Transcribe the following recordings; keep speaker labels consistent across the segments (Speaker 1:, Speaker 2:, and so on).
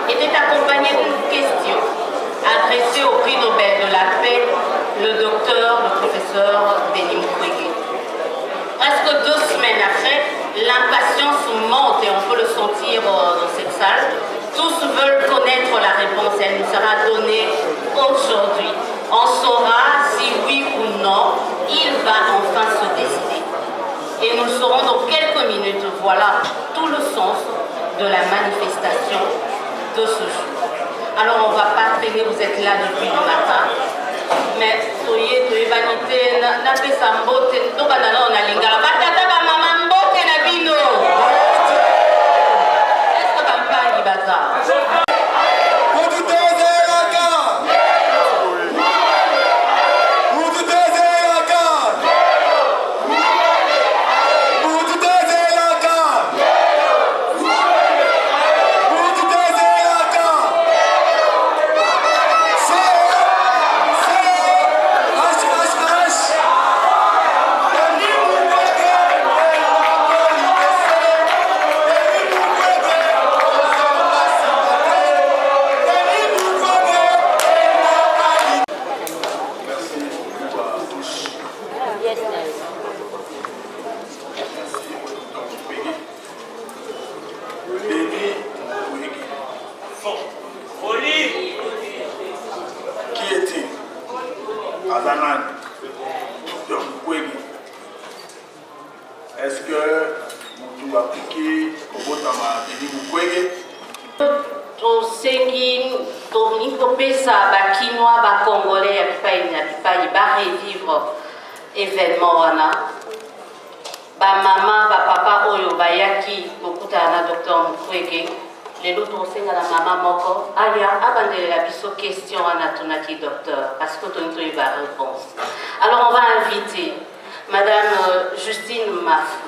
Speaker 1: était accompagné d'une question adressée au prix Nobel de la paix, le professeur Denis Mukwege. Presque 2 semaines après, l'impatience monte et on peut le sentir dans cette salle. Tous veulent connaître la réponse et elle nous sera donnée aujourd'hui. On saura si oui ou non, il va enfin se décider. Et nous le saurons dans quelques minutes. Voilà tout le sens de la manifestation de ce jour. Alors on ne va pas traîner, vous êtes là depuis le matin. Mais soyez vanité, na pesa mbote, toka na na lingala. Batata ba mama mbote na bino. Est-ce que papa y baza?
Speaker 2: Est-ce que vous appliquez au Botama Denis Mukwege?
Speaker 1: Tosengi topesa bakinois bakongolais ya bipai barevivre événement wana bamama bapapa oyo bayaki kokutana na Dr Mukwege lelo tosenga na mama moko aya abandelela biso question wana tunaki docteur parce que tonito ba réponse. Alors on va inviter Madame Justine Maf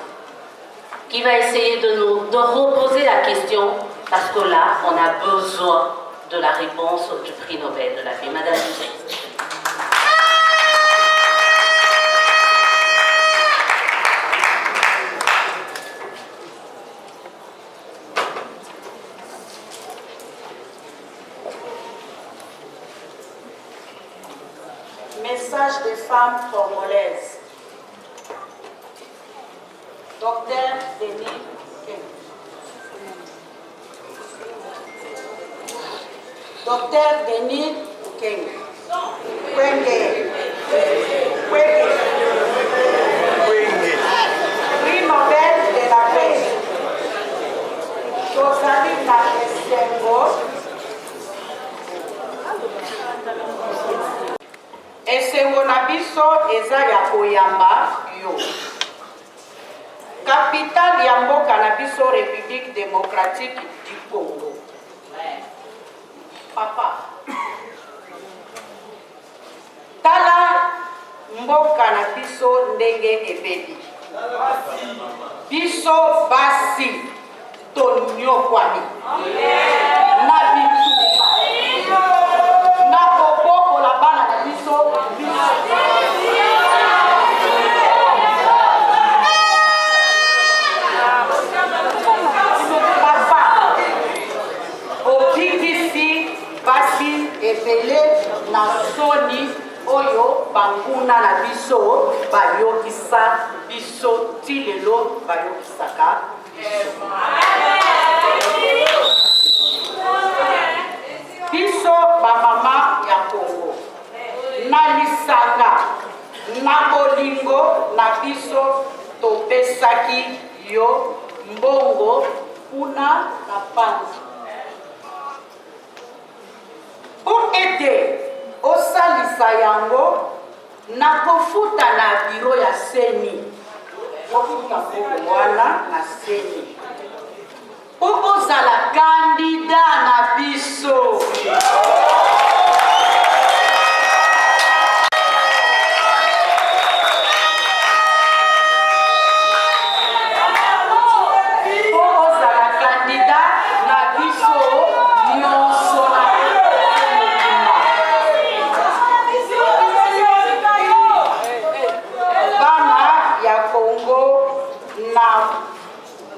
Speaker 1: qui va essayer de reposer la question parce que là on a besoin de la réponse du prix Nobel de la paix. Madame Justine.
Speaker 3: Message des femmes congolaises. Docteur Denis Mukwege. Docteur Denis Mukwege. Prix Nobel de la paix. Tozali na esengo. Esengo na biso eza ya koyamba yo. Capitale ya mboka na biso République démocratique du Congo. Papa. Tala mboka na biso ndenge ebeli. Biso basi tonyokwani. Na bitu. Na koboko la bana na biso. Basi ebele na soni oyo banguna na biso bayokisa biso tilelo bayokisaka biso bamama ya Congo na lisanga na bolingo na biso topesaki yo mbongo kuna na panzi pour aider osalisa yango na kofuta na biro ya seni kofuta mbongo wana na seni po ozala kandida na biso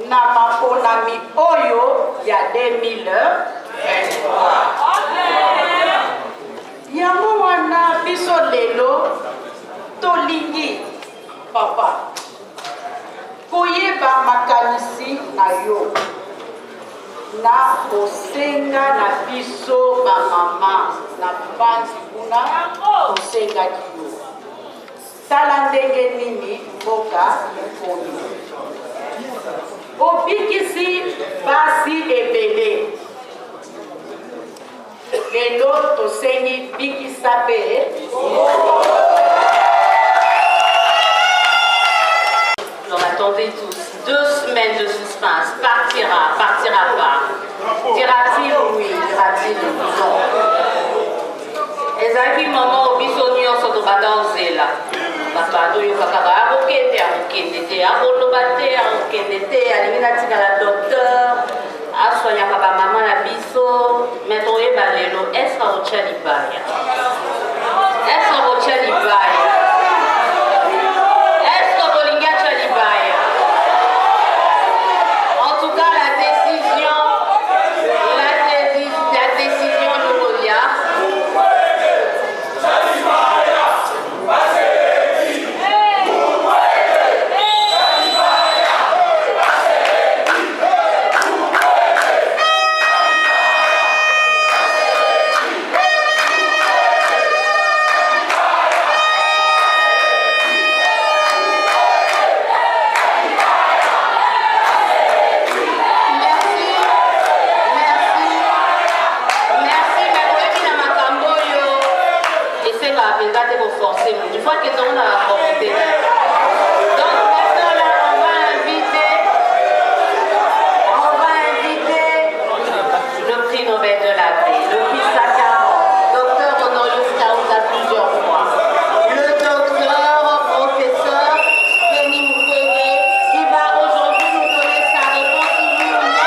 Speaker 3: na maponami oyo ya 2000 na yo na kosenga na biso bamama na panzi kuna kosengaki yo tala ndenge nini mboka eponi obikisi basi ebele lelo tosengi bikisa mpe
Speaker 1: Attendez tous, 2 semaines de suspense, partira pas, dira-t-il oui, dira-t-il non. Ezaki maman obiso nyonso tobanda ozela bato oyo kaka akokende te akoloba te akokende te alingi natikala docteur aswanyaka bamama na biso me toyeba lelo eske akotya libaya une fois que on a volonté. Donc maintenant là, on va inviter le prix Nobel de la paix, le prix Sakharov, docteur Honorius Kaunda plusieurs fois, le docteur professeur Denis Mukwege qui va aujourd'hui nous donner sa réponse oui ou non.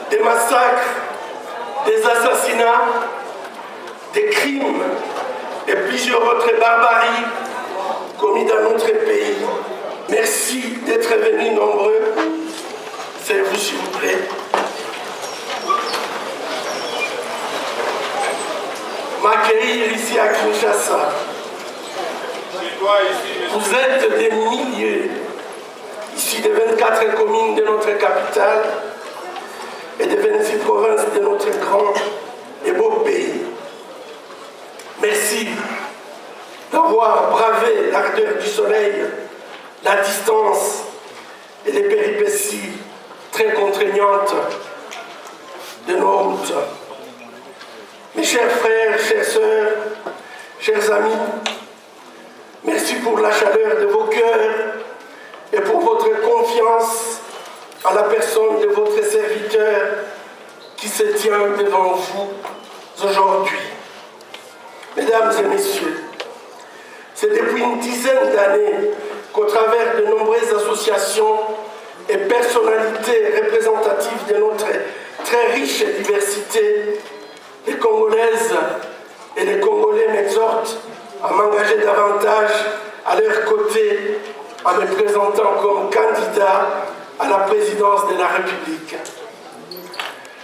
Speaker 4: Des massacres, des assassinats, de barbarie commis dans notre pays. Merci d'être venus nombreux. C'est vous, s'il vous plaît. M'accueillir ici à Kinshasa. Vous êtes des milliers, ici des 24 communes de notre capitale et des 26 provinces de notre grand et beau pays. Merci d'avoir bravé l'ardeur du soleil, la distance et les péripéties très contraignantes de nos routes. Mes chers frères, chères sœurs, chers amis, merci pour la chaleur de vos cœurs et pour votre confiance à la personne de votre serviteur qui se tient devant vous aujourd'hui. Mesdames et messieurs, c'est depuis une dizaine d'années qu'au travers de nombreuses associations et personnalités représentatives de notre très riche diversité, les Congolaises et les Congolais m'exhortent à m'engager davantage à leur côté en me présentant comme candidat à la présidence de la République.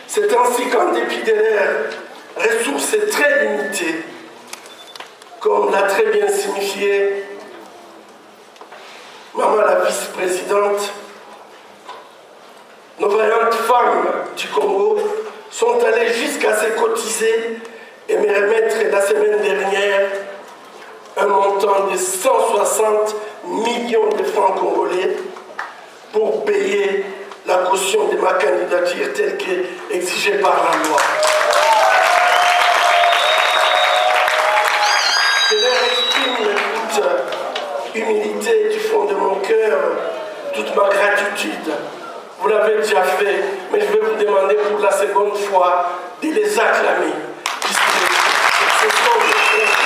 Speaker 4: C'est ainsi qu'en dépit de leurs ressources très limitées, comme l'a très bien signifié Maman la vice-présidente, nos vaillantes femmes du Congo sont allées jusqu'à se cotiser et me remettre la semaine dernière un montant de 160 millions de francs congolais pour payer la caution de ma candidature telle qu'exigée par la loi. Je leur exprime toute humilité du fond de mon cœur, toute ma gratitude. Vous l'avez déjà fait, mais je vais vous demander pour la seconde fois de les acclamer. Ce sont les frères.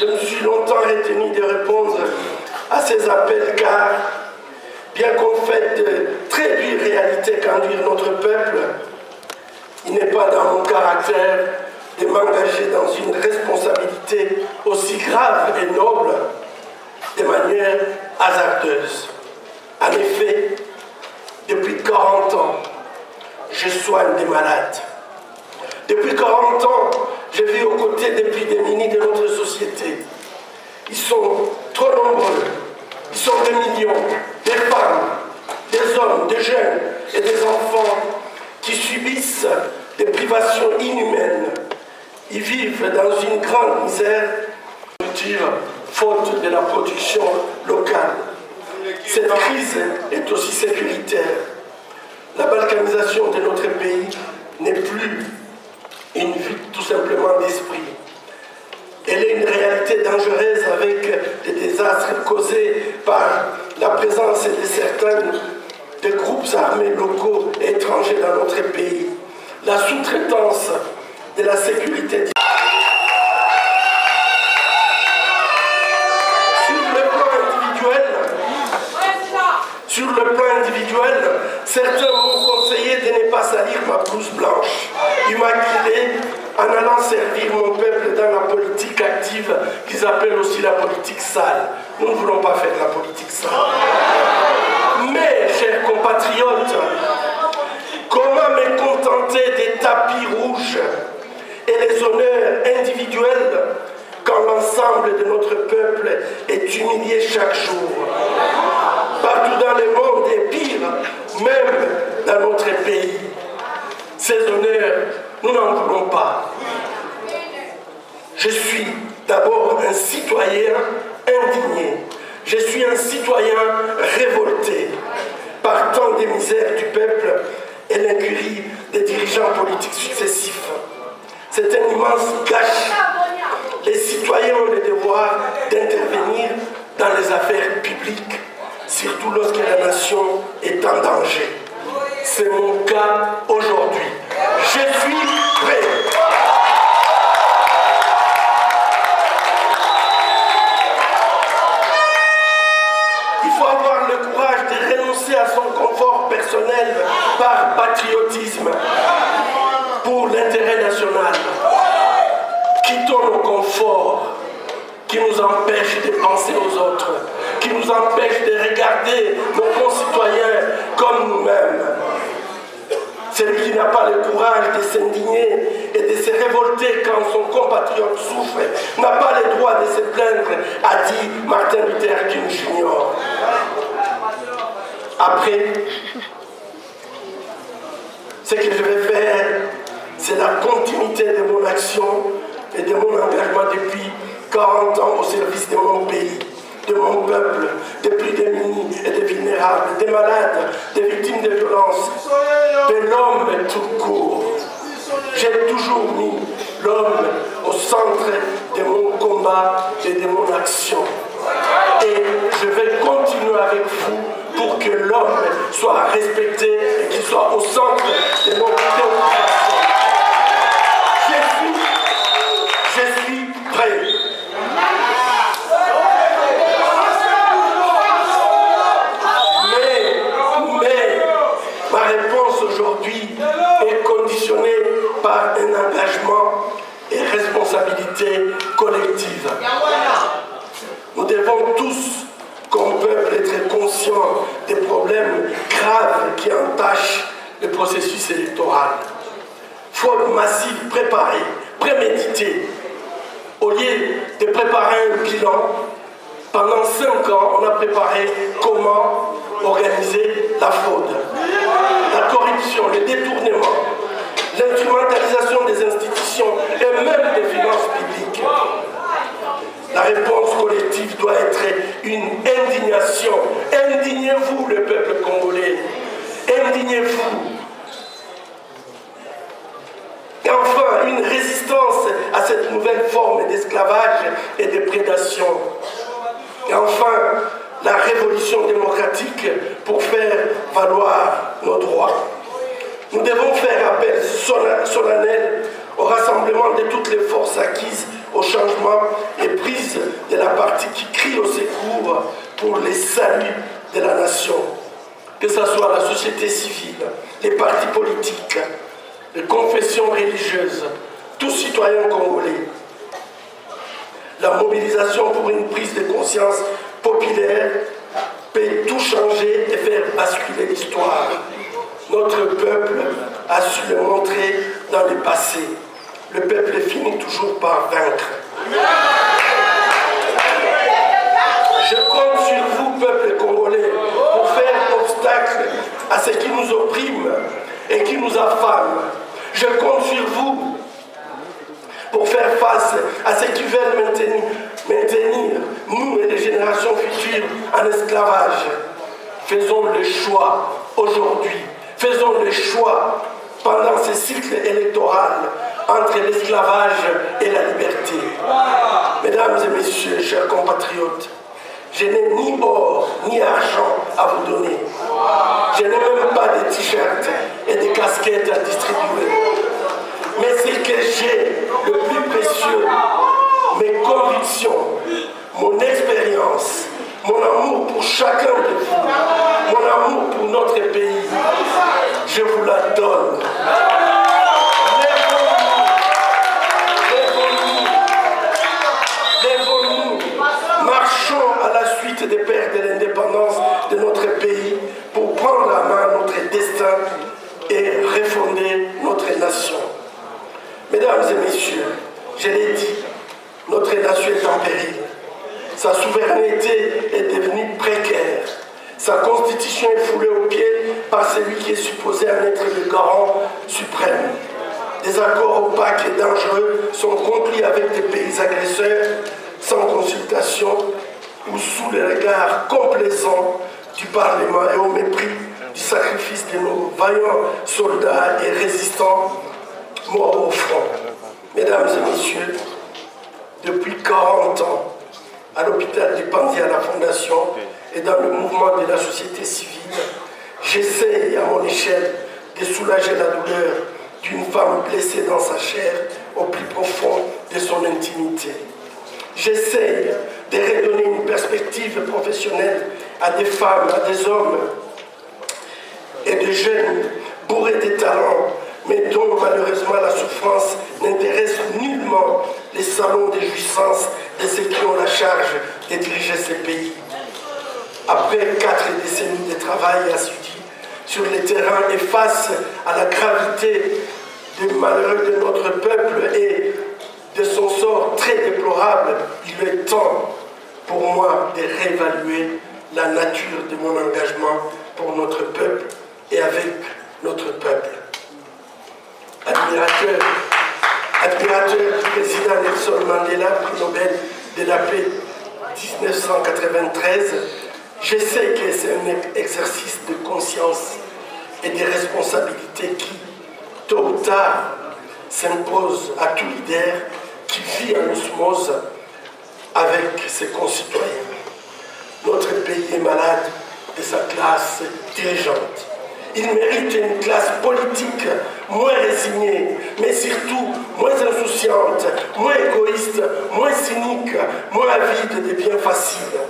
Speaker 4: Je me suis longtemps retenu de répondre à ces appels car, bien qu'on fait de très dures réalités qu'endure notre peuple, il n'est pas dans mon caractère de m'engager dans une responsabilité aussi grave et noble de manière hasardeuse. En effet, depuis 40 ans, je soigne des malades. Depuis 40 ans, je vis aux côtés des plus démunis de notre société. Ils sont trop nombreux. Ils sont des millions, des femmes, des hommes, des jeunes et des enfants qui subissent des privations inhumaines. Ils vivent dans une grande misère, faute de la production locale. Cette crise est aussi sécuritaire. La balkanisation de notre pays n'est plus une vue tout simplement d'esprit. Elle est une réalité dangereuse avec des désastres causés par la présence de certains des groupes armés locaux et étrangers dans notre pays. La sous-traitance de la sécurité. Sur le plan individuel, certains m'ont conseillé de ne pas salir ma blouse blanche, immaculée, en allant servir mon peuple dans la politique active qu'ils appellent aussi la politique sale. Nous ne voulons pas faire la politique sale. Mais, chers compatriotes, comment me contenter des tapis rouges et les honneurs individuels quand l'ensemble de notre peuple est humilié chaque jour? Partout dans le monde et pire, même dans notre pays. Ces honneurs, nous n'en voulons pas. Je suis d'abord un citoyen indigné. Je suis un citoyen révolté par tant de misères du peuple et l'incurie des dirigeants politiques successifs. C'est un immense gâchis. Les citoyens ont le devoir d'intervenir dans les affaires publiques, surtout lorsque la nation est en danger. C'est mon cas aujourd'hui. Je suis prêt. Il faut avoir le courage de renoncer à son confort personnel par patriotisme pour régional. Quittons nos conforts qui nous empêchent de penser aux autres, qui nous empêchent de regarder nos concitoyens comme nous-mêmes. Celui qui n'a pas le courage de s'indigner et de se révolter quand son compatriote souffre n'a pas le droit de se plaindre, a dit Martin Luther King Jr. Après, ce que je vais faire, c'est la continuité de mon action et de mon engagement depuis 40 ans au service de mon pays, de mon peuple, des plus démunis et des vulnérables, des malades, des victimes de violences, de l'homme tout court. J'ai toujours mis l'homme au centre de mon combat et de mon action. Et je vais continuer avec vous pour que l'homme soit respecté et qu'il soit au centre de nos préoccupations. Je suis prêt. Mais ma réponse aujourd'hui est conditionnée par un engagement et responsabilité collective. Nous devons tous, comme peuple, être conscients des problèmes graves qui entachent le processus électoral. Fraude massive préparée, préméditée. Au lieu de préparer un bilan, pendant 5 ans, on a préparé comment organiser la fraude, la corruption, le détournement, l'instrumentalisation des institutions et même des finances publiques. La réponse collective doit être une indignation. Indignez-vous, le peuple congolais. Indignez-vous. Et enfin, une résistance à cette nouvelle forme d'esclavage et de prédation. Et enfin, la révolution démocratique pour faire valoir nos droits. Nous devons faire appel solennel au rassemblement de toutes les forces acquises au changement et prises de la partie qui crie au secours pour les saluts de la nation. Que ce soit la société civile, les partis politiques, les confessions religieuses, tous citoyens congolais. La mobilisation pour une prise de conscience populaire peut tout changer et faire basculer l'histoire. Notre peuple a su le montrer dans le passé. Le peuple finit toujours par vaincre. Je compte sur vous, peuple congolais, pour faire obstacle à ce qui nous opprime et qui nous affame. Je compte sur vous pour faire face à ceux qui veulent maintenir nous et les générations futures en esclavage. Faisons le choix aujourd'hui. Faisons le choix pendant ce cycle électoral entre l'esclavage et la liberté. Mesdames et messieurs, chers compatriotes, je n'ai ni or ni argent à vous donner. Je n'ai même pas de t-shirts et de casquettes à distribuer. Mais ce que j'ai, le plus précieux, mes convictions, mon expérience, mon amour pour chacun de vous, mon amour pour notre pays, je vous la donne. Lèvons-nous, marchons à la suite des pères de l'indépendance de notre pays pour prendre la main à notre destin et refonder notre nation. Mesdames et messieurs, je l'ai dit, notre nation est en péril. Sa souveraineté est devenue précaire. Sa constitution est foulée aux pieds par celui qui est supposé en être le garant suprême. Des accords opaques et dangereux sont conclus avec des pays agresseurs sans consultation ou sous le regard complaisant du Parlement et au mépris du sacrifice de nos vaillants soldats et résistants morts au front. Mesdames et messieurs, depuis 40 ans, à l'hôpital du Panzi à la Fondation et dans le mouvement de la société civile, j'essaie à mon échelle de soulager la douleur d'une femme blessée dans sa chair au plus profond de son intimité. J'essaie de redonner une perspective professionnelle à des femmes, à des hommes et des jeunes bourrés de talents, mais dont malheureusement la souffrance ne nullement les salons de jouissance de ceux qui ont la charge de diriger ces pays. Après 4 décennies de travail assidu sur le terrain et face à la gravité des malheurs de notre peuple et de son sort très déplorable, il est temps pour moi de réévaluer la nature de mon engagement pour notre peuple et avec notre peuple. Admirateur du président Nelson Mandela, prix Nobel de la paix 1993, je sais que c'est un exercice de conscience et de responsabilité qui, tôt ou tard, s'impose à tout leader qui vit en osmose avec ses concitoyens. Notre pays est malade de sa classe dirigeante. Il mérite une classe politique moins résignée, mais surtout moins insouciante, moins égoïste, moins cynique, moins avide des biens faciles.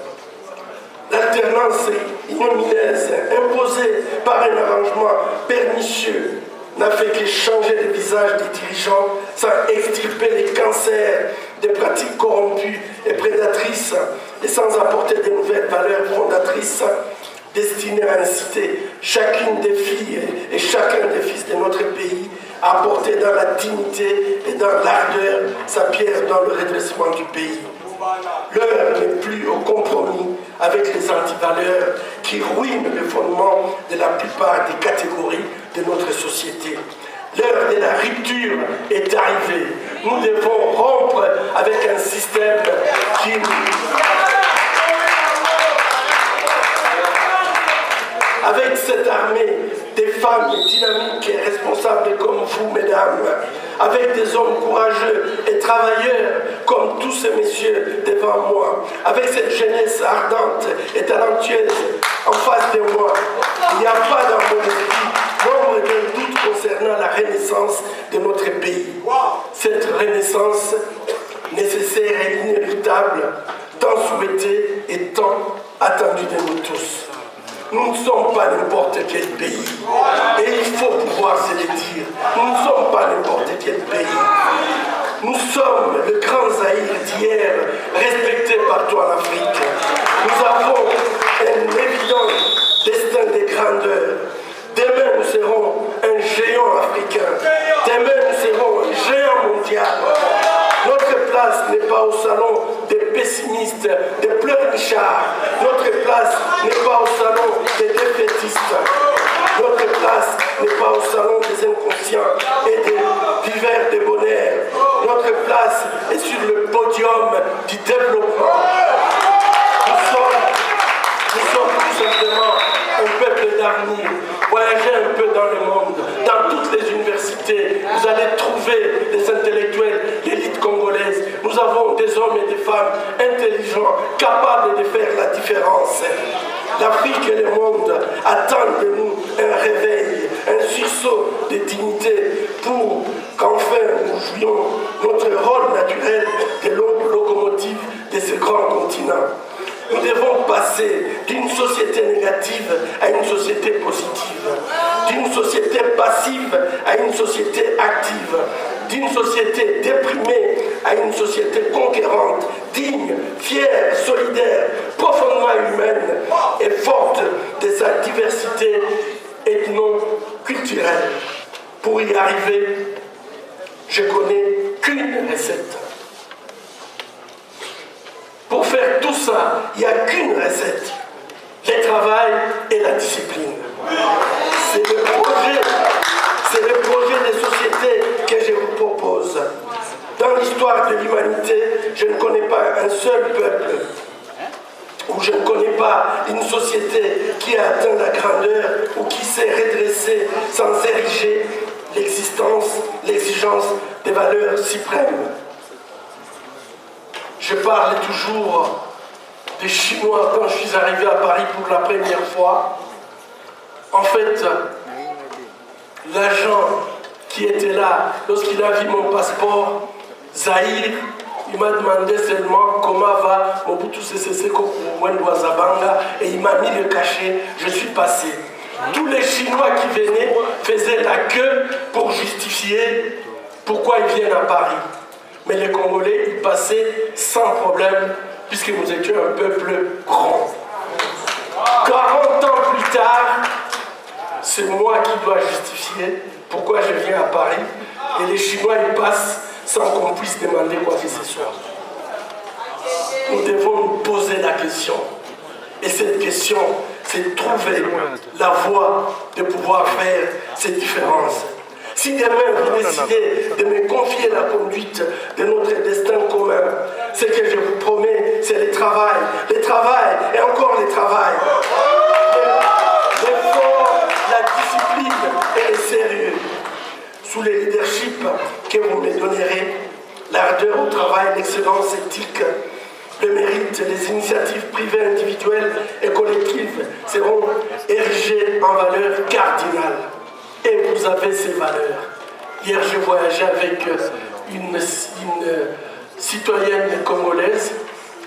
Speaker 4: L'alternance ignominieuse imposée par un arrangement pernicieux n'a fait que changer le visage des dirigeants sans extirper les cancers des pratiques corrompues et prédatrices et sans apporter de nouvelles valeurs fondatrices destinées à inciter chacune des filles et chacun des fils de notre pays à apporter dans la dignité et dans l'ardeur sa pierre dans le redressement du pays. L'heure n'est plus au compromis avec les antivaleurs qui ruinent le fondement de la plupart des catégories de notre société. L'heure de la rupture est arrivée. Nous devons rompre avec un système qui... Avec cette armée des femmes dynamiques et responsables comme vous, mesdames, avec des hommes courageux et travailleurs comme tous ces messieurs devant moi, avec cette jeunesse ardente et talentueuse en face de moi, il n'y a pas dans mon esprit nombre de doutes concernant la renaissance de notre pays. Cette renaissance nécessaire et inéluctable, tant souhaitée et tant attendue de nous tous. Nous ne sommes pas n'importe quel pays. Et il faut pouvoir se le dire. Nous ne sommes pas n'importe quel pays. Nous sommes le grand Zaïre d'hier, respecté partout en Afrique. Nous avons un évident destin de grandeur. Demain, nous serons un géant africain. Demain, nous serons un géant mondial. Notre place n'est pas au salon des pessimistes, des pleurnichards. Notre place n'est pas au salon des défaitistes. Notre place n'est pas au salon des inconscients et des viveurs de bonheur. Notre place est sur le podium du développement. Nous sommes tout simplement un peuple d'avenir. Voyagez un peu dans le monde, dans toutes les universités, vous allez trouver des intellectuels, l'élite congolaise. Nous avons des hommes et des femmes intelligents, capables de faire la différence. L'Afrique et le monde attendent de nous un réveil, un sursaut de dignité pour qu'enfin nous jouions notre rôle naturel de locomotive de ce grand continent. Nous devons passer d'une société négative à une société positive, d'une société passive à une société active, d'une société déprimée à une société conquérante, digne, fière, solidaire, profondément humaine et forte de sa diversité ethno-culturelle. Pour y arriver, je connais qu'une recette. Pour faire tout ça, il n'y a qu'une recette, le travail et la discipline. C'est le projet de société que je vous propose. Dans l'histoire de l'humanité, je ne connais pas un seul peuple, ou je ne connais pas une société qui a atteint la grandeur ou qui s'est redressée sans ériger l'exigence des valeurs suprêmes. Je parle toujours des Chinois quand je suis arrivé à Paris pour la première fois. En fait, l'agent qui était là, lorsqu'il a vu mon passeport, Zaïre, il m'a demandé seulement comment va Mobutu Sese Seko Mwendwa Zabanga et il m'a mis le cachet, je suis passé. Tous les Chinois qui venaient faisaient la queue pour justifier pourquoi ils viennent à Paris. Mais les Congolais y passaient sans problème, puisque nous étions un peuple grand. 40 ans plus tard, c'est moi qui dois justifier pourquoi je viens à Paris, et les Chinois y passent sans qu'on puisse demander quoi que ce soit. Nous devons nous poser la question. Et cette question, c'est de trouver la voie de pouvoir faire cette différence. Si demain vous décidez de me confier la conduite de notre destin commun, ce que je vous promets, c'est le travail et encore le travail. L'effort, la discipline et le sérieux. Sous le leadership que vous me donnerez, l'ardeur au travail, l'excellence éthique, le mérite, les initiatives privées, individuelles et collectives seront érigées en valeurs cardinales. Et vous avez ces valeurs. Hier, je voyageais avec une citoyenne congolaise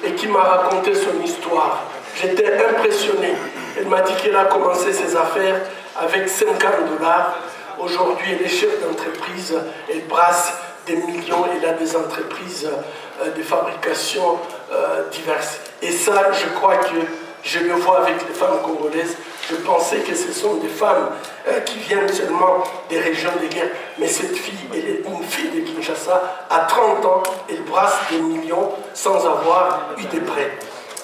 Speaker 4: et qui m'a raconté son histoire. J'étais impressionné. Elle m'a dit qu'elle a commencé ses affaires avec 50 $. Aujourd'hui, elle est chef d'entreprise, elle brasse des millions, elle a des entreprises de fabrication diverses. Et ça, je crois que je le vois avec les femmes congolaises. Je pensais que ce sont des femmes qui viennent seulement des régions de guerre. Mais cette fille, elle est une fille de Kinshasa. À 30 ans, elle brasse des millions sans avoir eu de prêts.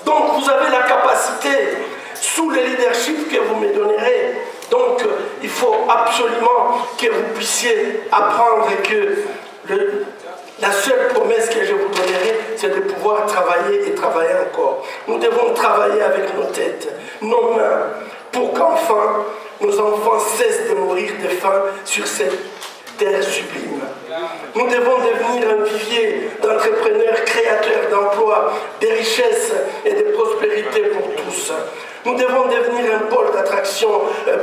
Speaker 4: Donc, vous avez la capacité, sous le leadership que vous me donnerez. Donc, il faut absolument que vous puissiez apprendre que la seule promesse que je vous donnerai, c'est de pouvoir travailler et travailler encore. Nous devons travailler avec nos têtes, nos mains, pour qu'enfin, nos enfants cessent de mourir de faim sur cette terre sublime. Nous devons devenir un vivier d'entrepreneurs créateurs d'emplois, de richesses et de prospérité pour tous. Nous devons devenir un pôle d'attraction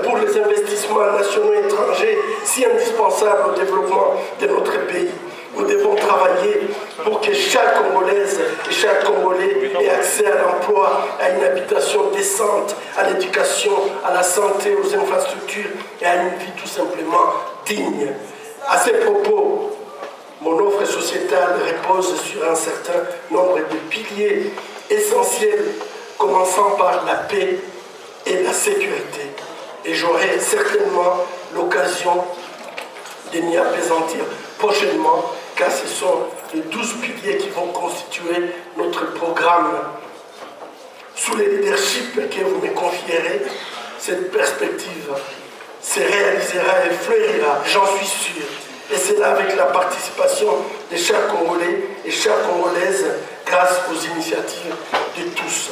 Speaker 4: pour les investissements nationaux et étrangers si indispensables au développement de notre pays. Nous devons travailler pour que chaque Congolaise et chaque Congolais ait accès à l'emploi, à une habitation décente, à l'éducation, à la santé, aux infrastructures et à une vie tout simplement digne. À ces propos, mon offre sociétale repose sur un certain nombre de piliers essentiels, commençant par la paix et la sécurité. Et j'aurai certainement l'occasion de m'y apaisantir prochainement, car ce sont les 12 piliers qui vont constituer notre programme. Sous le leadership que vous me confierez, cette perspective se réalisera et fleurira, j'en suis sûr. Et c'est là avec la participation de chaque Congolais et chaque Congolaise, grâce aux initiatives de tous.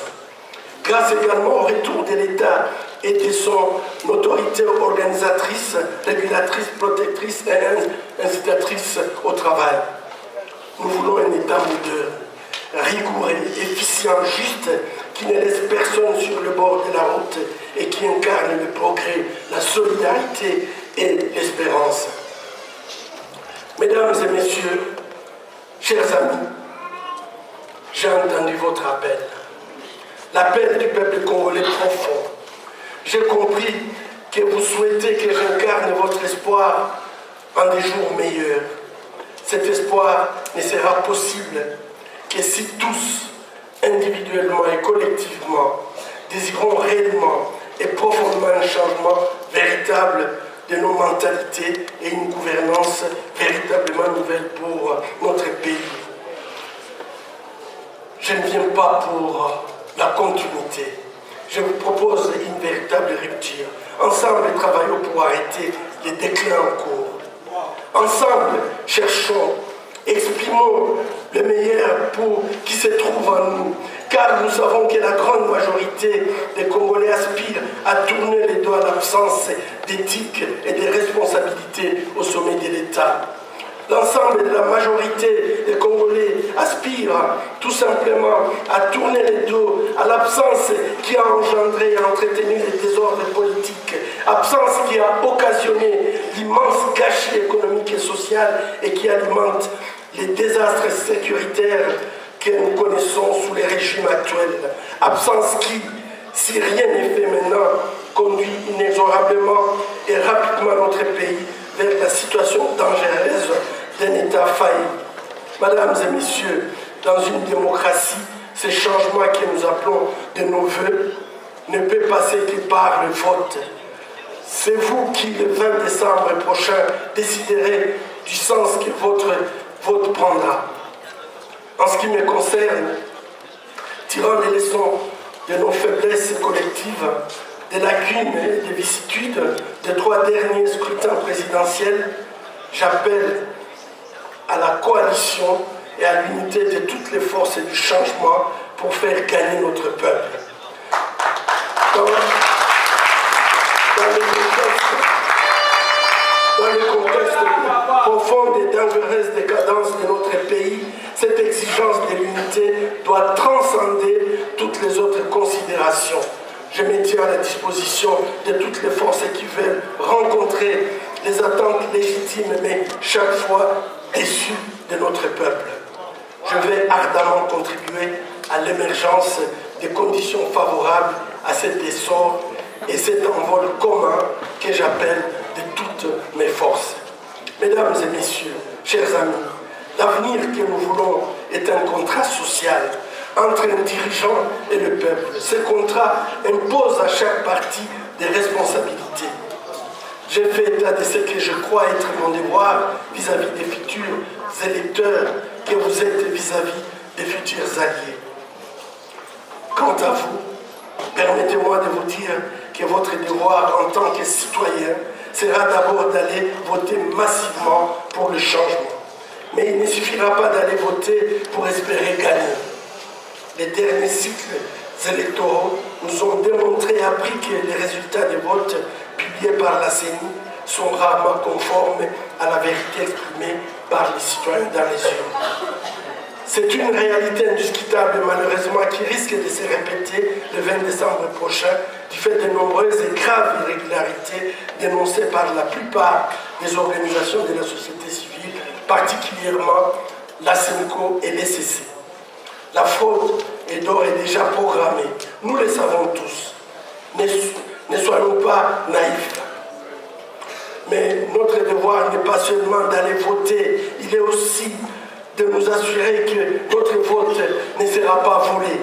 Speaker 4: Grâce également au retour de l'État et de son autorité organisatrice, régulatrice, protectrice et incitatrice au travail. Nous voulons un État moderne, rigoureux, efficient, juste, qui ne laisse personne sur le bord de la route et qui incarne le progrès, la solidarité et l'espérance. Mesdames et messieurs, chers amis, j'ai entendu votre appel. L'appel du peuple congolais profond. J'ai compris que vous souhaitez que j'incarne votre espoir en des jours meilleurs. Cet espoir ne sera possible que si tous, individuellement et collectivement, désirons réellement et profondément un changement véritable de nos mentalités et une gouvernance véritablement nouvelle pour notre pays. Je ne viens pas pour la continuité. Je vous propose une véritable rupture. Ensemble, travaillons pour arrêter les déclins en cours. Ensemble, cherchons, exprimons le meilleur pour qui se trouve en nous, car nous savons que la grande majorité des Congolais aspirent à tourner les dos à l'absence d'éthique et de responsabilité au sommet de l'État. L'ensemble de la majorité des Congolais aspirent tout simplement à tourner les dos à l'absence qui a engendré et entretenu les désordres politiques, absence qui a occasionné l'immense gâchis économique et social et qui alimente les désastres sécuritaires que nous connaissons sous les régimes actuels. Absence qui, si rien n'est fait maintenant, conduit inexorablement et rapidement notre pays vers la situation dangereuse d'un État failli. Mesdames et messieurs, dans une démocratie, ces changements que nous appelons de nos voeux ne peuvent passer que par le vote. C'est vous qui, le 20 décembre prochain, déciderez du sens que votre vote prendra. En ce qui me concerne, tirant les leçons de nos faiblesses collectives, des lacunes et des vicissitudes des 3 derniers scrutins présidentiels, j'appelle à la coalition et à l'unité de toutes les forces du changement pour faire gagner notre peuple. Dans le contexte profonde et dangereuse décadence de notre pays, cette exigence de l'unité doit transcender toutes les autres considérations. Je me tiens à la disposition de toutes les forces qui veulent rencontrer les attentes légitimes, mais chaque fois déçues de notre peuple. Je vais ardemment contribuer à l'émergence des conditions favorables à cet essor et cet envol commun que j'appelle de toutes mes forces. Mesdames et messieurs, chers amis, l'avenir que nous voulons est un contrat social entre un dirigeant et le peuple. Ce contrat impose à chaque parti des responsabilités. J'ai fait état de ce que je crois être mon devoir vis-à-vis des futurs électeurs que vous êtes vis-à-vis des futurs alliés. Quant à vous, permettez-moi de vous dire que votre devoir en tant que citoyen sera d'abord d'aller voter massivement pour le changement. Mais il ne suffira pas d'aller voter pour espérer gagner. Les derniers cycles électoraux nous ont démontré et appris que les résultats des votes publiés par la CENI sont rarement conformes à la vérité exprimée par les citoyens dans les urnes. C'est une réalité indiscutable, malheureusement, qui risque de se répéter le 20 décembre prochain du fait de nombreuses et graves irrégularités dénoncées par la plupart des organisations de la société civile, particulièrement la SENCO et l'ECC. La fraude est d'ores et déjà programmée. Nous le savons tous. Ne soyons pas naïfs. Mais notre devoir n'est pas seulement d'aller voter, il est aussi de nous assurer que notre vote ne sera pas volé.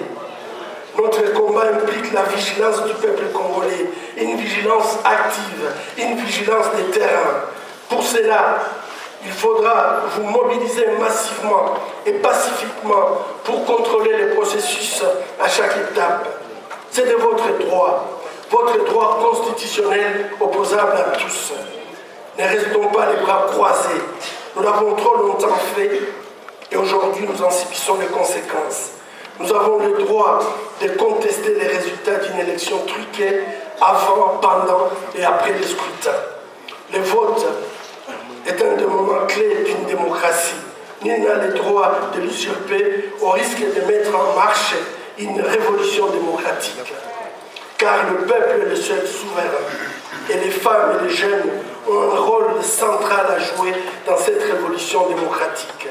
Speaker 4: Notre combat implique la vigilance du peuple congolais, une vigilance active, une vigilance des terrains. Pour cela, il faudra vous mobiliser massivement et pacifiquement pour contrôler les processus à chaque étape. C'est de votre droit constitutionnel opposable à tous. Ne restons pas les bras croisés. Nous l'avons trop longtemps fait et aujourd'hui nous en subissons les conséquences. Nous avons le droit de contester les résultats d'une élection truquée avant, pendant et après le scrutin. Le vote est un des moments clés d'une démocratie. Nul n'a le droit de l'usurper au risque de mettre en marche une révolution démocratique. Car le peuple est le seul souverain et les femmes et les jeunes ont un rôle central à jouer dans cette révolution démocratique.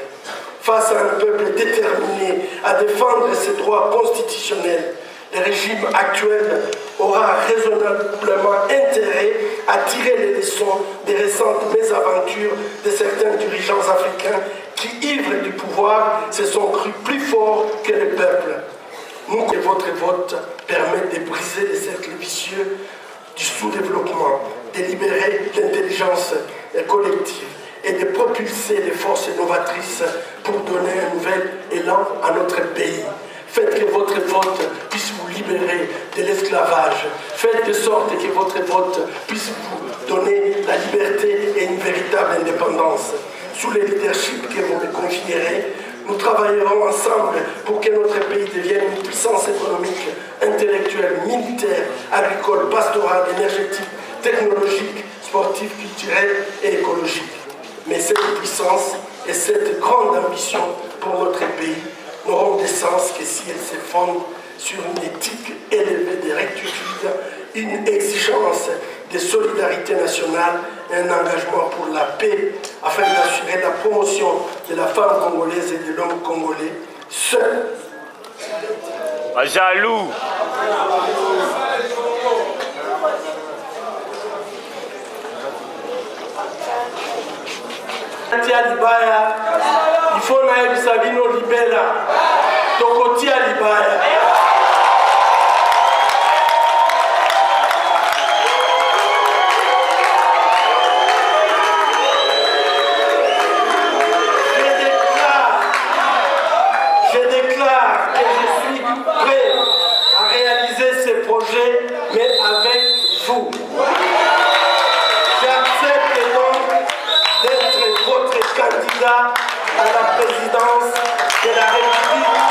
Speaker 4: Face à un peuple déterminé à défendre ses droits constitutionnels, le régime actuel aura raisonnablement intérêt à tirer les leçons des récentes mésaventures de certains dirigeants africains qui, ivres du pouvoir, se sont crus plus forts que le peuple. Nous, que votre vote permette de briser les cercles vicieux du sous-développement, de libérer l'intelligence collective et de propulser les forces novatrices pour donner un nouvel élan à notre pays. Faites que votre vote puisse vous libérer de l'esclavage. Faites de sorte que votre vote puisse vous donner la liberté et une véritable indépendance. Sous le leadership que vous me confierez, nous travaillerons ensemble pour que notre pays devienne une puissance économique, intellectuelle, militaire, agricole, pastorale, énergétique, technologique, sportive, culturelle et écologique. Mais cette puissance et cette grande ambition pour notre pays n'auront de sens que si elles se fondent sur une éthique élevée de rectitude, une exigence de solidarité nationale et un engagement pour la paix afin d'assurer la promotion de la femme congolaise et de l'homme congolais. Seul.
Speaker 5: Jaloux.
Speaker 4: Libaya, il faut naïb Sabino Libela, Tokotia Libaya. Je déclare que je suis prêt à réaliser ce projet, mais avec vous. J'accepte donc d'être votre candidat à la présidence de la République.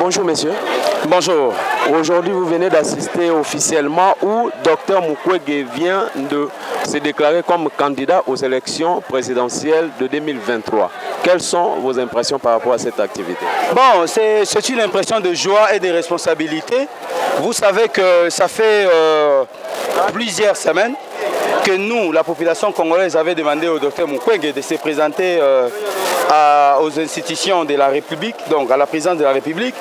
Speaker 5: Bonjour messieurs.
Speaker 6: Bonjour.
Speaker 5: Aujourd'hui vous venez d'assister officiellement où Dr Mukwege vient de se déclarer comme candidat aux élections présidentielles de 2023. Quelles sont vos impressions par rapport à cette activité?
Speaker 6: Bon, c'est une impression de joie et de responsabilité. Vous savez que ça fait plusieurs semaines que nous, la population congolaise, avait demandé au Dr Mukwege de se présenter aux institutions de la République, donc à la présidence de la République.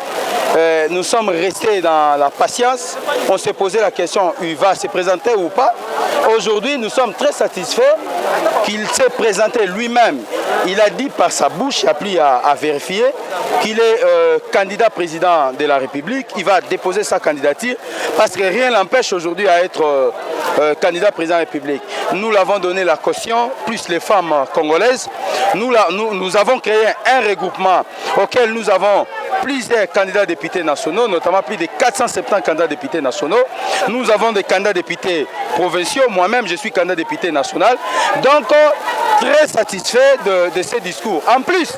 Speaker 6: Nous sommes restés dans la patience. On s'est posé la question, il va se présenter ou pas. Aujourd'hui, nous sommes très satisfaits qu'il s'est présenté lui-même. Il a dit par sa bouche, il n'y a plus à vérifier, qu'il est candidat président de la République. Il va déposer sa candidature parce que rien n'empêche aujourd'hui à être candidat président de la République. Nous l'avons donné la caution, plus les femmes congolaises. Nous avons créé un regroupement auquel nous avons plusieurs candidats députés nationaux, notamment plus de 470 candidats députés nationaux. Nous avons des candidats députés provinciaux. Moi-même, je suis candidat député national. Donc, très satisfait de ces discours. En plus,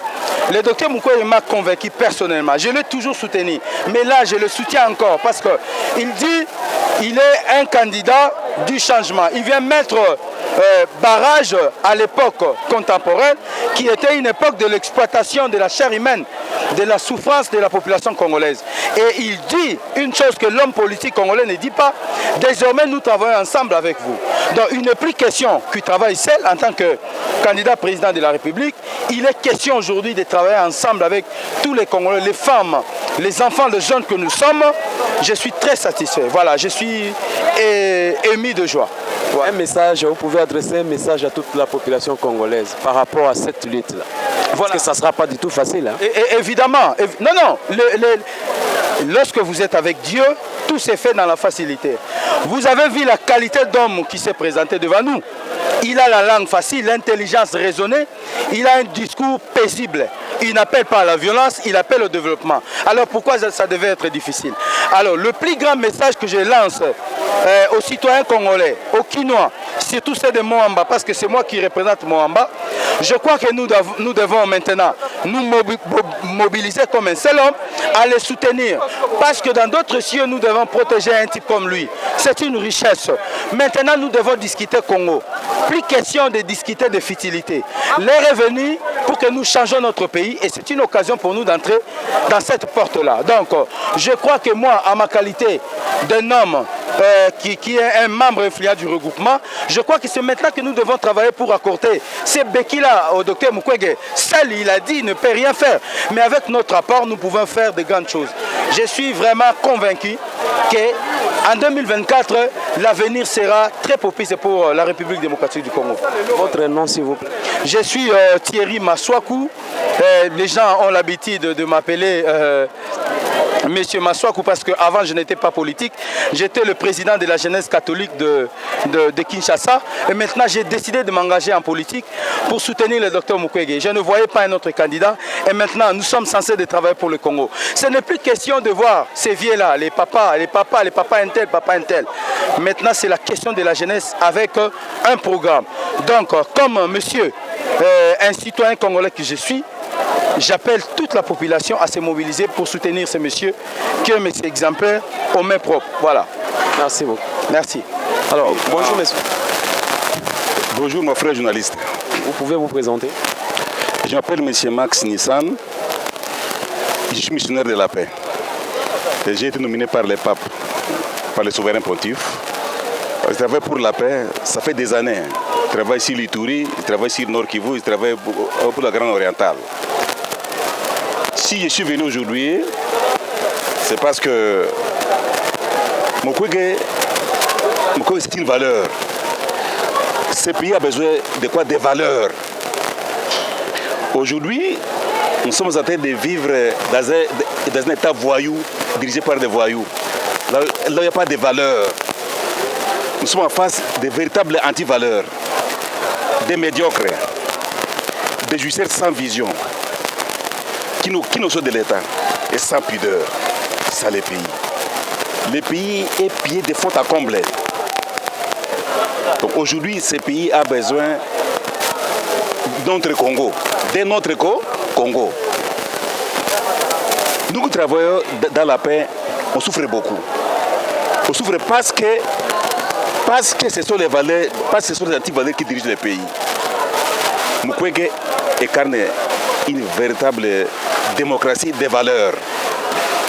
Speaker 6: le docteur Mukwege m'a convaincu personnellement. Je l'ai toujours soutenu. Mais là, je le soutiens encore parce qu'il dit qu'il est un candidat du changement. Il vient mettre barrage à l'époque contemporaine qui était une époque de l'exploitation de la chair humaine, de la souffrance de la population congolaise. Et il dit une chose que l'homme politique congolais ne dit pas, désormais nous travaillons ensemble avec vous. Donc il n'est plus question qu'il travaille seul en tant que candidat président de la République, il est question aujourd'hui de travailler ensemble avec tous les Congolais, les femmes, les enfants, les jeunes que nous sommes. Je suis très satisfait, voilà, je suis ému de joie.
Speaker 5: Un message, vous pouvez adresser un message à toute la population congolaise par rapport à cette lutte-là. Voilà. Parce que ça ne sera pas du tout facile. Hein.
Speaker 6: Évidemment. Non. Lorsque vous êtes avec Dieu, tout s'est fait dans la facilité. Vous avez vu la qualité d'homme qui s'est présenté devant nous. Il a la langue facile, l'intelligence raisonnée, il a un discours paisible. Il n'appelle pas à la violence, il appelle au développement. Alors pourquoi ça devait être difficile? Alors le plus grand message que je lance aux citoyens congolais, aux Kinois, surtout ceux de Moamba, parce que c'est moi qui représente Moamba, je crois que nous devons maintenant nous mobiliser comme un seul homme à les soutenir. Parce que dans d'autres cieux, nous devons protéger un type comme lui. C'est une richesse. Maintenant, nous devons discuter Congo. Plus question de discuter de futilité. L'heure est venue pour que nous changeons notre pays et c'est une occasion pour nous d'entrer dans cette porte-là. Donc, je crois que moi, à ma qualité d'un homme qui est un membre influent du regroupement, je crois que c'est maintenant que nous devons travailler pour accorder ces béquilles-là au docteur Mukwege. Seul, il a dit, il ne peut rien faire. Mais avec notre apport, nous pouvons faire de grandes choses. Je suis vraiment convaincu qu'en 2024, l'avenir sera très propice pour la République démocratique du Congo.
Speaker 5: Votre nom, s'il vous plaît?
Speaker 6: Je suis Thierry Maswaku. Les gens ont l'habitude de m'appeler Monsieur Maswaku parce qu'avant je n'étais pas politique. J'étais le président de la jeunesse catholique de Kinshasa. Et maintenant j'ai décidé de m'engager en politique pour soutenir le docteur Mukwege. Je ne voyais pas un autre candidat. Et maintenant nous sommes censés de travailler pour le Congo. Ce n'est plus question de voir ces vieux-là, les papas un tel, papa un tel. Maintenant c'est la question de la jeunesse avec un programme. Donc comme monsieur, un citoyen congolais que je suis, j'appelle toute la population à se mobiliser pour soutenir ce monsieur qui est un monsieur exemplaire aux mains propres. Voilà.
Speaker 5: Merci beaucoup.
Speaker 6: Merci.
Speaker 5: Alors, bonjour monsieur.
Speaker 7: Bonjour mon frère journaliste.
Speaker 5: Vous pouvez vous présenter?
Speaker 7: Je m'appelle monsieur Max Nissan. Je suis missionnaire de la paix. J'ai été nominé par les papes, par le souverain pontife. Je travaille pour la paix, ça fait des années. Je travaille sur l'Ituri, je travaille sur Nord Kivu, je travaille pour la Grande Orientale. Si je suis venu aujourd'hui, c'est parce que Mukwege, c'est une valeur. Ce pays a besoin de quoi? Des valeurs. Aujourd'hui, nous sommes en train de vivre dans un état voyou, dirigé par des voyous. Là, il n'y a pas de valeurs. Nous sommes en face de véritables anti-valeurs, des médiocres, des justices sans vision, qui nous sont de l'État et sans pudeur. C'est ça le pays. Le pays est pillé de fond à comble. Donc aujourd'hui, ce pays a besoin de notre Congo. Nous qui travaillons dans la paix, on souffre beaucoup. On souffre parce que ce sont les valeurs, parce que ce sont les anti-valeurs qui dirigent le pays. Mukwege incarne une véritable démocratie des valeurs.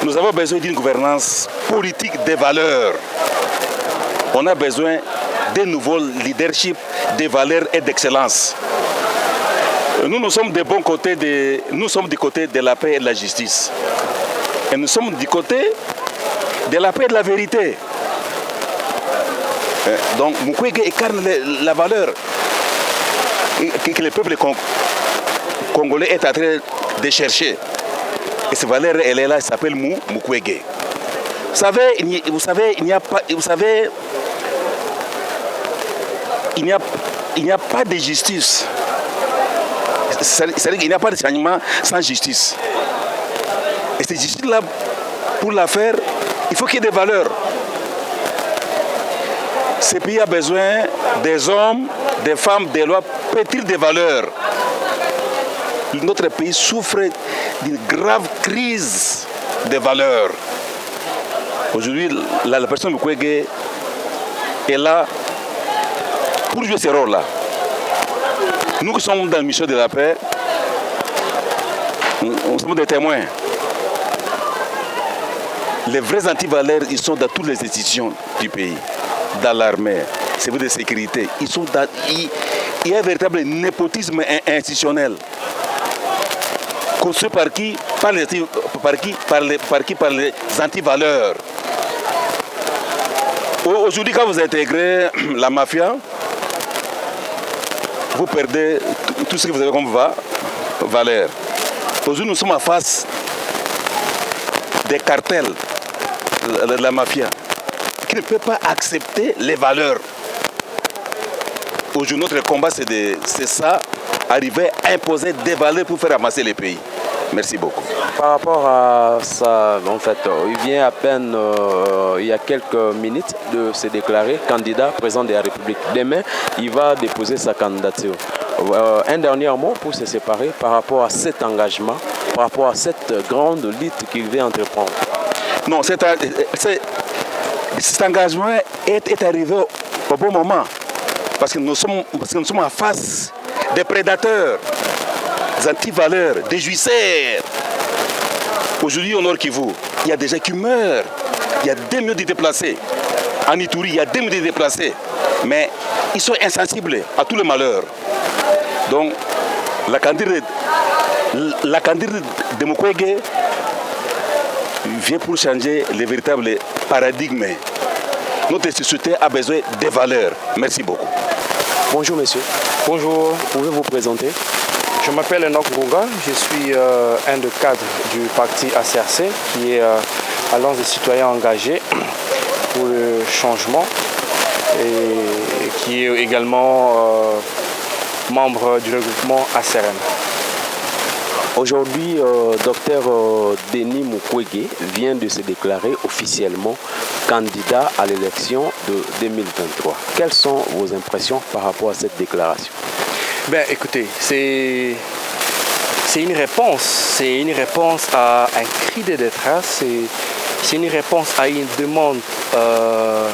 Speaker 7: Nous avons besoin d'une gouvernance politique des valeurs. On a besoin d'un nouveau leadership des valeurs et d'excellence. Nous sommes des bons côtés nous sommes du côté de la paix et de la justice. Et nous sommes du côté de la paix et de la vérité. Donc Mukwege incarne la valeur que le peuple congolais est en train de chercher. Et cette valeur, elle est là, elle s'appelle Mukwege. Vous savez, il n'y a pas de justice. C'est-à-dire qu'il n'y a pas de changement sans justice. Et cette justice-là, pour la faire, il faut qu'il y ait des valeurs. Ce pays a besoin des hommes, des femmes, des lois, pétrir des valeurs. Notre pays souffre d'une grave crise des valeurs. Aujourd'hui, la personne Mukwege est là pour jouer ce rôle-là. Nous qui sommes dans la mission de la paix, nous sommes des témoins. Les vrais anti-valeurs, ils sont dans toutes les institutions du pays. Dans l'armée, c'est de sécurité. Il y a un véritable népotisme institutionnel. Construit par qui? Par les anti-valeurs. Aujourd'hui, quand vous intégrez la mafia, vous perdez tout ce que vous avez comme valeur. Aujourd'hui, nous sommes en face des cartels de la mafia qui ne peut pas accepter les valeurs. Aujourd'hui, notre combat, c'est ça, arriver à imposer des valeurs pour faire avancer les pays. Merci beaucoup.
Speaker 5: Par rapport à ça, en fait, il vient à peine, il y a quelques minutes, de se déclarer candidat président de la République. Demain, il va déposer sa candidature. Un dernier mot pour se séparer par rapport à cet engagement, par rapport à cette grande lutte qu'il vient entreprendre.
Speaker 7: Non, cet engagement est arrivé au bon moment. Parce que nous sommes en face des prédateurs, des anti-valeurs, des jouisseurs. Aujourd'hui, au Nord Kivu, il y a des gens qui meurent. Il y a des millions de déplacés. En Ituri, il y a des millions de déplacés. Mais ils sont insensibles à tous les malheurs. Donc, la candidature de Mukwege vient pour changer les véritables paradigmes. Notre société a besoin des valeurs. Merci beaucoup.
Speaker 5: Bonjour monsieur.
Speaker 8: Bonjour.
Speaker 5: Pouvez-vous vous présenter?
Speaker 8: Je m'appelle Enoch Ngonga, je suis un des cadres du parti ACRC, qui est Alliance des citoyens engagés pour le changement, et qui est également membre du regroupement ACRM.
Speaker 5: Aujourd'hui, Dr Denis Mukwege vient de se déclarer officiellement candidat à l'élection de 2023. Quelles sont vos impressions par rapport à cette déclaration?
Speaker 8: Ben, écoutez, c'est une réponse à un cri de détresse, c'est une réponse à une demande de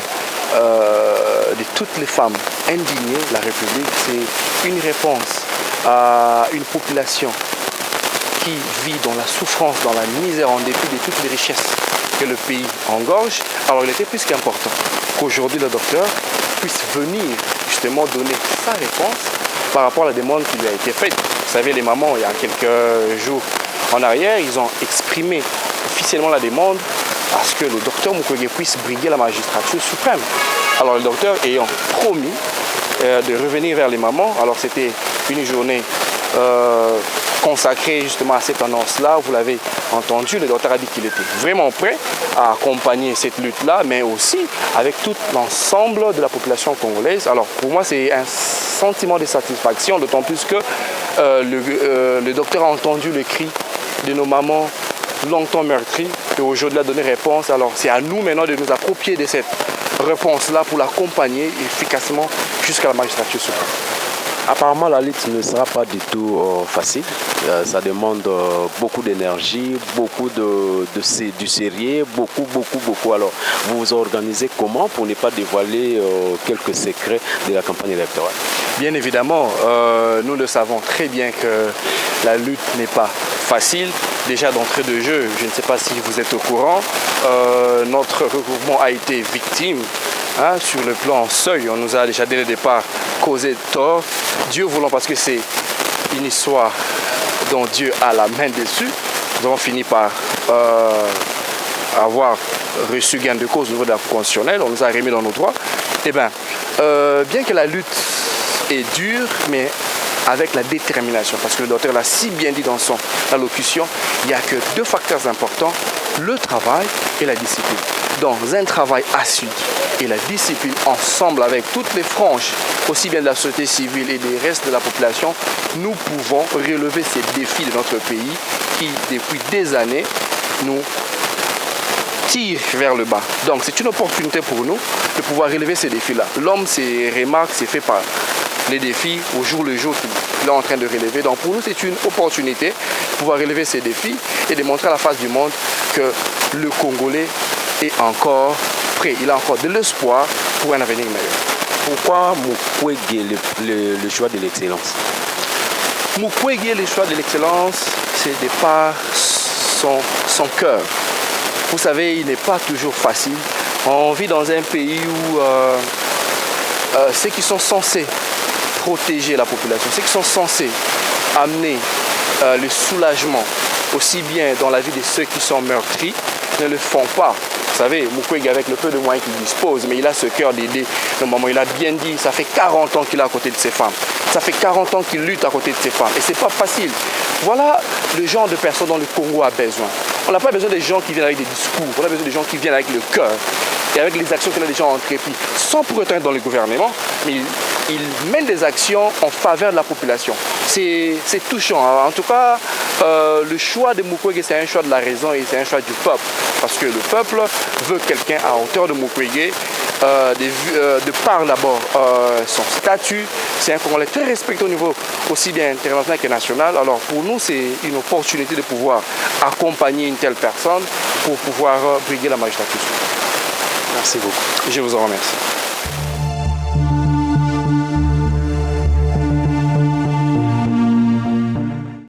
Speaker 8: toutes les femmes indignées de la République, c'est une réponse à une population qui vit dans la souffrance, dans la misère, en dépit de toutes les richesses que le pays engorge. Alors il était plus qu'important qu'aujourd'hui le docteur puisse venir justement donner sa réponse par rapport à la demande qui lui a été faite. Vous savez, les mamans, il y a quelques jours en arrière, ils ont exprimé officiellement la demande à ce que le docteur Mukwege puisse briguer la magistrature suprême. Alors le docteur ayant promis de revenir vers les mamans, alors c'était une journée consacré justement à cette annonce-là. Vous l'avez entendu, le docteur a dit qu'il était vraiment prêt à accompagner cette lutte-là, mais aussi avec tout l'ensemble de la population congolaise. Alors pour moi, c'est un sentiment de satisfaction, d'autant plus que le docteur a entendu le cri de nos mamans longtemps meurtries et aujourd'hui a donné réponse. Alors c'est à nous maintenant de nous approprier de cette réponse-là pour l'accompagner efficacement jusqu'à la magistrature suprême.
Speaker 5: Apparemment, la lutte ne sera pas du tout facile. Ça demande beaucoup d'énergie, beaucoup du sérieux, beaucoup. Alors, vous vous organisez comment pour ne pas dévoiler quelques secrets de la campagne électorale?
Speaker 8: Bien évidemment, nous le savons très bien que la lutte n'est pas facile. Déjà d'entrée de jeu, je ne sais pas si vous êtes au courant, notre regroupement a été victime. Sur le plan seuil, on nous a déjà dès le départ causé tort. Dieu voulant, parce que c'est une histoire dont Dieu a la main dessus, nous avons fini par avoir reçu gain de cause au niveau de la Cour constitutionnelle, on nous a remis dans nos droits. Eh bien, bien que la lutte est dure, mais avec la détermination, parce que le docteur l'a si bien dit dans son allocution, il n'y a que deux facteurs importants, le travail et la discipline. Dans un travail assidu et la discipline ensemble avec toutes les franges, aussi bien de la société civile et des restes de la population, nous pouvons relever ces défis de notre pays qui, depuis des années, nous tire vers le bas. Donc c'est une opportunité pour nous de pouvoir relever ces défis-là. L'homme, ses remarques, c'est fait par les défis au jour le jour qu'il est en train de relever. Donc pour nous, c'est une opportunité de pouvoir relever ces défis et de montrer à la face du monde que le Congolais est encore prêt. Il a encore de l'espoir pour un avenir meilleur.
Speaker 5: Pourquoi Mukwege, le choix de l'excellence?
Speaker 8: Mukwege, le choix de l'excellence, c'est de par son cœur. Vous savez, il n'est pas toujours facile. On vit dans un pays où ceux qui sont censés protéger la population, ceux qui sont censés amener le soulagement, aussi bien dans la vie de ceux qui sont meurtris, ne le font pas. Vous savez, Mukwege, avec le peu de moyens qu'il dispose, mais il a ce cœur d'aider. Normalement, il a bien dit, ça fait 40 ans qu'il est à côté de ses femmes. Ça fait 40 ans qu'il lutte à côté de ses femmes. Et c'est pas facile. Voilà le genre de personnes dont le Congo a besoin. On n'a pas besoin des gens qui viennent avec des discours. On a besoin des gens qui viennent avec le cœur et avec les actions que les gens ont entreprises, sans pour autant être dans le gouvernement, mais ils mènent des actions en faveur de la population. C'est touchant. En tout cas, le choix de Mukwege, c'est un choix de la raison et c'est un choix du peuple. Parce que le peuple veut quelqu'un à hauteur de Mukwege, de par d'abord son statut. C'est un Congolais très respecté au niveau aussi bien international que national. Alors pour nous, c'est une opportunité de pouvoir accompagner une telle personne pour pouvoir briguer la magistrature.
Speaker 5: Merci beaucoup.
Speaker 8: Je vous en remercie.